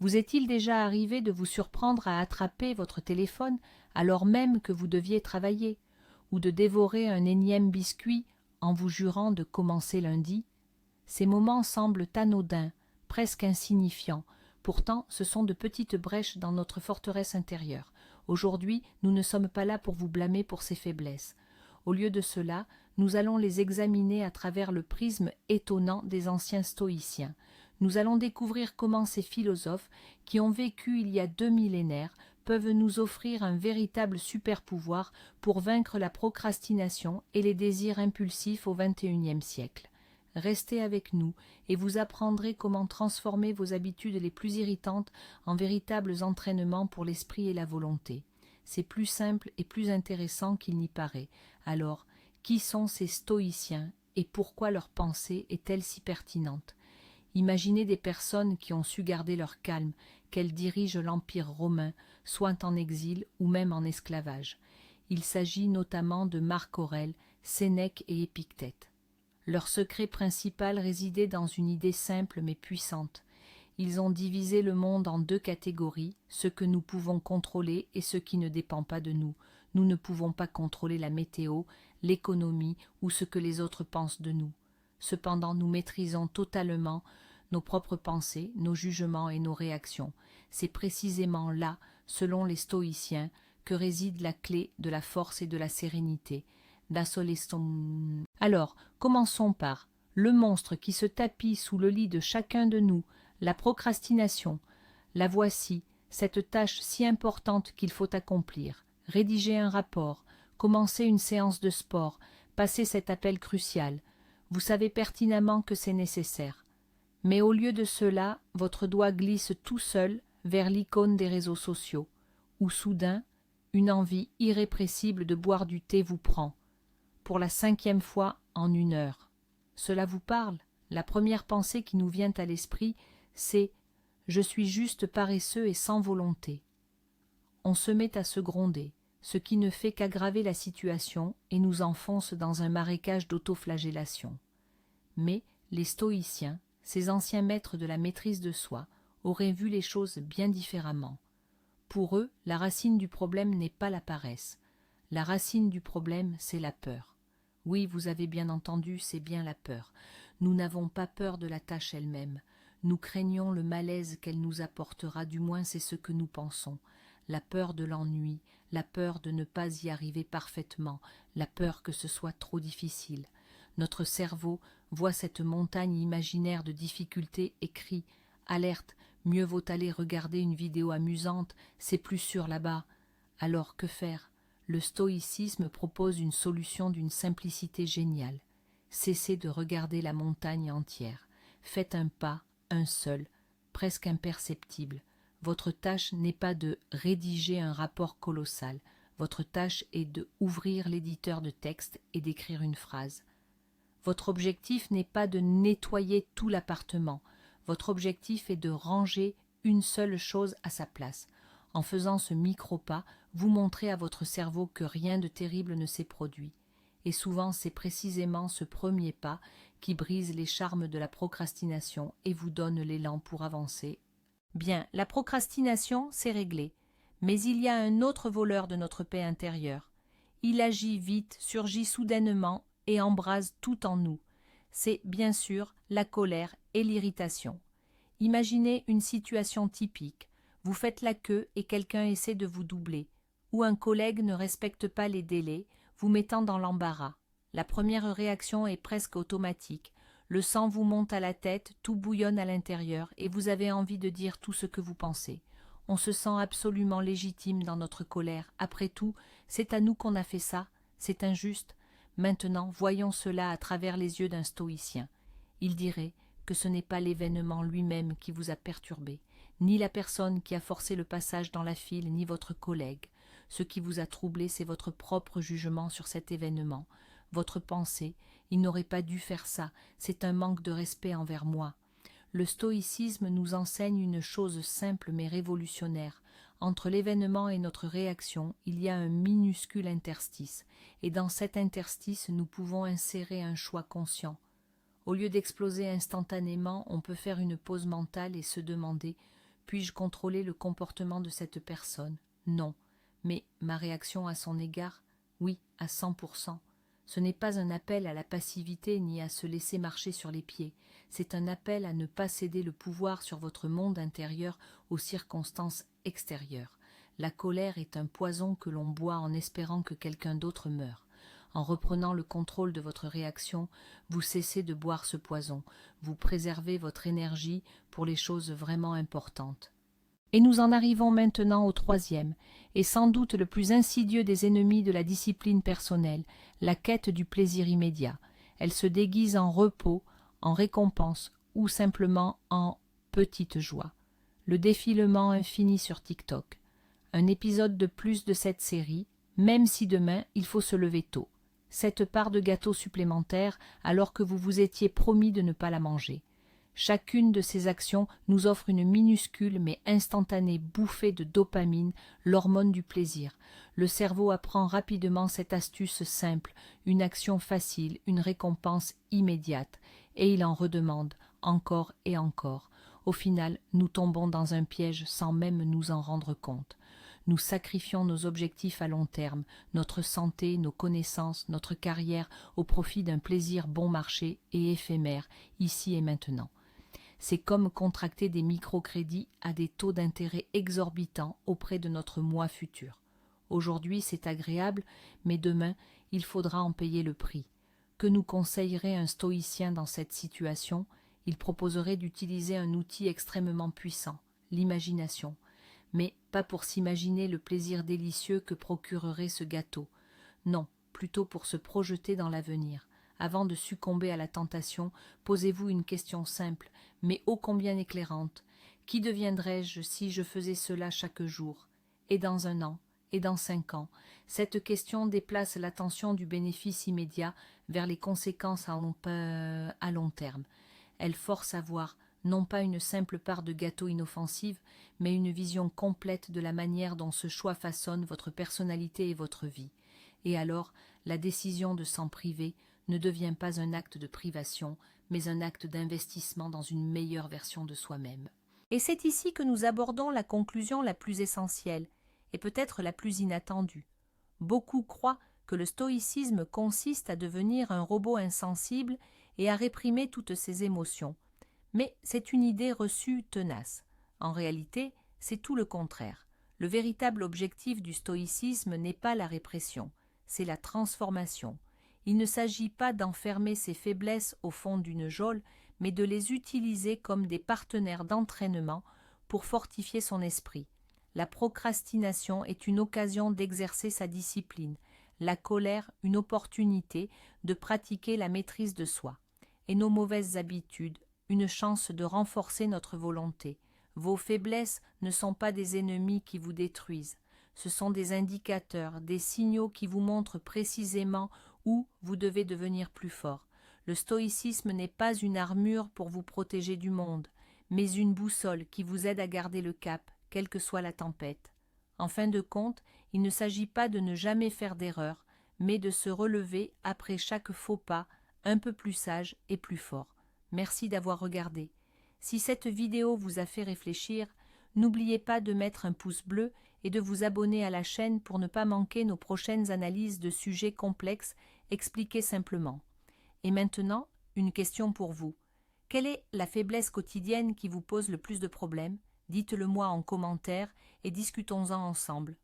Vous est-il déjà arrivé de vous surprendre à attraper votre téléphone alors même que vous deviez travailler, ou de dévorer un énième biscuit en vous jurant de commencer lundi? Ces moments semblent anodins, presque insignifiants. Pourtant, ce sont de petites brèches dans notre forteresse intérieure. Aujourd'hui, nous ne sommes pas là pour vous blâmer pour ces faiblesses. Au lieu de cela, nous allons les examiner à travers le prisme étonnant des anciens stoïciens. Nous allons découvrir comment ces philosophes, qui ont vécu il y a 2 millénaires, peuvent nous offrir un véritable super-pouvoir pour vaincre la procrastination et les désirs impulsifs au XXIe siècle. Restez avec nous et vous apprendrez comment transformer vos habitudes les plus irritantes en véritables entraînements pour l'esprit et la volonté. C'est plus simple et plus intéressant qu'il n'y paraît. Alors, qui sont ces stoïciens et pourquoi leur pensée est-elle si pertinente? Imaginez des personnes qui ont su garder leur calme, qu'elles dirigent l'Empire romain, soit en exil ou même en esclavage. Il s'agit notamment de Marc Aurèle, Sénèque et Épictète. Leur secret principal résidait dans une idée simple mais puissante. Ils ont divisé le monde en 2 catégories, ce que nous pouvons contrôler et ce qui ne dépend pas de nous. Nous ne pouvons pas contrôler la météo, l'économie ou ce que les autres pensent de nous. Cependant, nous maîtrisons totalement nos propres pensées, nos jugements et nos réactions. C'est précisément là, selon les stoïciens, que réside la clé de la force et de la sérénité. Alors, commençons par le monstre qui se tapit sous le lit de chacun de nous, la procrastination. La voici, cette tâche si importante qu'il faut accomplir. Rédiger un rapport, commencer une séance de sport, passer cet appel crucial. Vous savez pertinemment que c'est nécessaire. Mais au lieu de cela, votre doigt glisse tout seul vers l'icône des réseaux sociaux, où soudain, une envie irrépressible de boire du thé vous prend. Pour la 5e fois en 1 heure. Cela vous parle? La première pensée qui nous vient à l'esprit, c'est « Je suis juste paresseux et sans volonté ». On se met à se gronder, ce qui ne fait qu'aggraver la situation et nous enfonce dans un marécage d'autoflagellation. Mais les stoïciens, ces anciens maîtres de la maîtrise de soi, auraient vu les choses bien différemment. Pour eux, la racine du problème n'est pas la paresse. La racine du problème, c'est la peur. Oui, vous avez bien entendu, c'est bien la peur. Nous n'avons pas peur de la tâche elle-même. Nous craignons le malaise qu'elle nous apportera, du moins c'est ce que nous pensons. La peur de l'ennui, la peur de ne pas y arriver parfaitement, la peur que ce soit trop difficile. Notre cerveau voit cette montagne imaginaire de difficultés et crie « Alerte, mieux vaut aller regarder une vidéo amusante, c'est plus sûr là-bas. » Alors que faire? Le stoïcisme propose une solution d'une simplicité géniale. Cessez de regarder la montagne entière. Faites un pas, un seul, presque imperceptible. Votre tâche n'est pas de rédiger un rapport colossal. Votre tâche est de ouvrir l'éditeur de texte et d'écrire une phrase. Votre objectif n'est pas de nettoyer tout l'appartement. Votre objectif est de ranger une seule chose à sa place. En faisant ce micro-pas, vous montrez à votre cerveau que rien de terrible ne s'est produit. Et souvent, c'est précisément ce premier pas qui brise les charmes de la procrastination et vous donne l'élan pour avancer. Bien, la procrastination, c'est réglé. Mais il y a un autre voleur de notre paix intérieure. Il agit vite, surgit soudainement et embrase tout en nous. C'est bien sûr la colère et l'irritation. Imaginez une situation typique. Vous faites la queue et quelqu'un essaie de vous doubler, ou un collègue ne respecte pas les délais, vous mettant dans l'embarras. La première réaction est presque automatique. Le sang vous monte à la tête, tout bouillonne à l'intérieur et vous avez envie de dire tout ce que vous pensez. On se sent absolument légitime dans notre colère. Après tout, c'est à nous qu'on a fait ça, c'est injuste. Maintenant, voyons cela à travers les yeux d'un stoïcien. Il dirait que ce n'est pas l'événement lui-même qui vous a perturbé, ni la personne qui a forcé le passage dans la file, ni votre collègue. Ce qui vous a troublé, c'est votre propre jugement sur cet événement. Votre pensée, il n'aurait pas dû faire ça, c'est un manque de respect envers moi. Le stoïcisme nous enseigne une chose simple mais révolutionnaire. Entre l'événement et notre réaction, il y a un minuscule interstice, et dans cet interstice, nous pouvons insérer un choix conscient. Au lieu d'exploser instantanément, on peut faire une pause mentale et se demander Puis-je contrôler le comportement de cette personne? Non. Mais ma réaction à son égard? Oui, à 100%. Ce n'est pas un appel à la passivité ni à se laisser marcher sur les pieds. C'est un appel à ne pas céder le pouvoir sur votre monde intérieur aux circonstances extérieures. La colère est un poison que l'on boit en espérant que quelqu'un d'autre meure. En reprenant le contrôle de votre réaction, vous cessez de boire ce poison, vous préservez votre énergie pour les choses vraiment importantes. Et nous en arrivons maintenant au troisième, et sans doute le plus insidieux des ennemis de la discipline personnelle, la quête du plaisir immédiat. Elle se déguise en repos, en récompense ou simplement en petite joie. Le défilement infini sur TikTok. Un épisode de plus de cette série, même si demain il faut se lever tôt. Cette part de gâteau supplémentaire alors que vous vous étiez promis de ne pas la manger. Chacune de ces actions nous offre une minuscule mais instantanée bouffée de dopamine, l'hormone du plaisir. Le cerveau apprend rapidement cette astuce simple, une action facile, une récompense immédiate, et il en redemande encore et encore. Au final, nous tombons dans un piège sans même nous en rendre compte. Nous sacrifions nos objectifs à long terme, notre santé, nos connaissances, notre carrière au profit d'un plaisir bon marché et éphémère, ici et maintenant. C'est comme contracter des microcrédits à des taux d'intérêt exorbitants auprès de notre moi futur. Aujourd'hui, c'est agréable, mais demain, il faudra en payer le prix. Que nous conseillerait un stoïcien dans cette situation? Il proposerait d'utiliser un outil extrêmement puissant, l'imagination. Mais pas pour s'imaginer le plaisir délicieux que procurerait ce gâteau. Non, plutôt pour se projeter dans l'avenir. Avant de succomber à la tentation, posez-vous une question simple, mais ô combien éclairante. Qui deviendrais-je si je faisais cela chaque jour? Et dans 1 an? Et dans 5 ans? Cette question déplace l'attention du bénéfice immédiat vers les conséquences à long terme. Elle force à voir non pas une simple part de gâteau inoffensive, mais une vision complète de la manière dont ce choix façonne votre personnalité et votre vie. Et alors, la décision de s'en priver ne devient pas un acte de privation, mais un acte d'investissement dans une meilleure version de soi-même. Et c'est ici que nous abordons la conclusion la plus essentielle, et peut-être la plus inattendue. Beaucoup croient que le stoïcisme consiste à devenir un robot insensible et à réprimer toutes ses émotions. Mais c'est une idée reçue tenace. En réalité, c'est tout le contraire. Le véritable objectif du stoïcisme n'est pas la répression, c'est la transformation. Il ne s'agit pas d'enfermer ses faiblesses au fond d'une geôle, mais de les utiliser comme des partenaires d'entraînement pour fortifier son esprit. La procrastination est une occasion d'exercer sa discipline, la colère une opportunité de pratiquer la maîtrise de soi, et nos mauvaises habitudes une chance de renforcer notre volonté. Vos faiblesses ne sont pas des ennemis qui vous détruisent, ce sont des indicateurs, des signaux qui vous montrent précisément où vous devez devenir plus fort. Le stoïcisme n'est pas une armure pour vous protéger du monde, mais une boussole qui vous aide à garder le cap, quelle que soit la tempête. En fin de compte, il ne s'agit pas de ne jamais faire d'erreur, mais de se relever après chaque faux pas, un peu plus sage et plus fort. Merci d'avoir regardé. Si cette vidéo vous a fait réfléchir, n'oubliez pas de mettre un pouce bleu et de vous abonner à la chaîne pour ne pas manquer nos prochaines analyses de sujets complexes expliqués simplement. Et maintenant, une question pour vous. Quelle est la faiblesse quotidienne qui vous pose le plus de problèmes? Dites-le moi en commentaire et discutons-en ensemble.